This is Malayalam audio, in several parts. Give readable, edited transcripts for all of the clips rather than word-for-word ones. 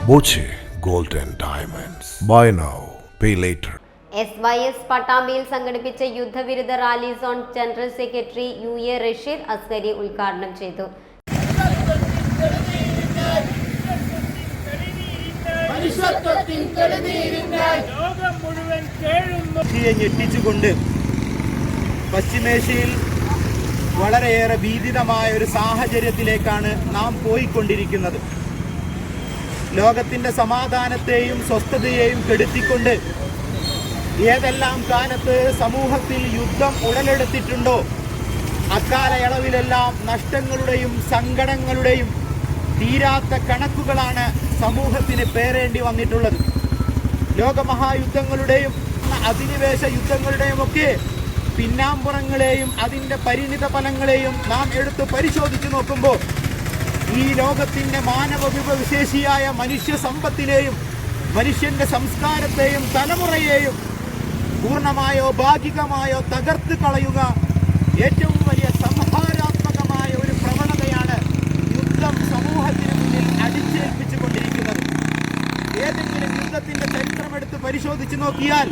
Boche Gold and Diamonds. Buy now, pay later. SYS പട്ടാമ്പിയിൽ സംഘടിപ്പിച്ച യുദ്ധവിരുദ്ധ rally zone general secretary UA Rashid Askari ഉദ്ഘാടനം ചെയ്തു. ഞെട്ടിച്ചുകൊണ്ട് പശ്ചിമേഷ്യയിൽ വളരെയേറെ ഭീതിതമായ ഒരു സാഹചര്യത്തിലേക്കാണ് നാം പോയിക്കൊണ്ടിരിക്കുന്നത്. ലോകത്തിൻ്റെ സമാധാനത്തെയും സ്വസ്ഥതയെയും കെടുത്തിക്കൊണ്ട് ഏതെല്ലാം കാലത്ത് സമൂഹത്തിൽ യുദ്ധം ഉടലെടുത്തിട്ടുണ്ടോ അക്കാലയളവിലെല്ലാം നഷ്ടങ്ങളുടെയും സങ്കടങ്ങളുടെയും തീരാത്ത കണക്കുകളാണ് സമൂഹത്തിന് പേരേണ്ടി വന്നിട്ടുള്ളത്. ലോകമഹായുദ്ധങ്ങളുടെയും അധിനിവേശ യുദ്ധങ്ങളുടെയും ഒക്കെ പിന്നാമ്പുറങ്ങളെയും അതിൻ്റെ പരിണിത ഫലങ്ങളെയും നാം എടുത്ത് പരിശോധിച്ച് നോക്കുമ്പോൾ ഈ ലോകത്തിൻ്റെ മാനവ വിഭവശേഷിയായ മനുഷ്യ സമ്പത്തിനെയും മനുഷ്യൻ്റെ സംസ്കാരത്തെയും തലമുറയെയും പൂർണ്ണമായോ ഭാഗികമായോ തകർത്ത് കളയുക ഏറ്റവും വലിയ സംഹാരാത്മകമായ ഒരു പ്രവണതയാണ് യുദ്ധം സമൂഹത്തിന് മുന്നിൽ അടിച്ചേൽപ്പിച്ചു കൊണ്ടിരിക്കുന്നത്. ഏതെങ്കിലും യുദ്ധത്തിൻ്റെ ചരിത്രമെടുത്ത് പരിശോധിച്ച് നോക്കിയാൽ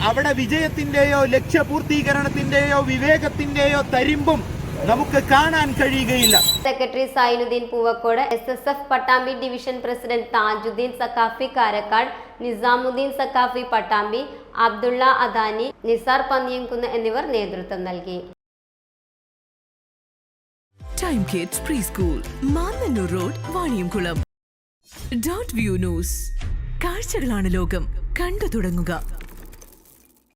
അവിടെ വിജയത്തിൻ്റെയോ ലക്ഷ്യപൂർത്തീകരണത്തിൻ്റെയോ വിവേകത്തിൻ്റെയോ തരിമ്പും നമുക്ക് കാണാൻ കഴിയുകയില്ല. Secretary Zainuddin Poovakode, SSF Pattambi division president Tajuddin Saqafi Karakkad, Nizamuddin Saqafi Pattambi, Abdulla Adani, Nisar Panniyamkunnu എന്നിവർ നേതൃത്വം നൽകി. Time kids pre school, Mannannur road, Vaniyamkulam. .view news, കാഴ്ചകളാണ് ലോകം, കണ്ടു തുടങ്ങുക.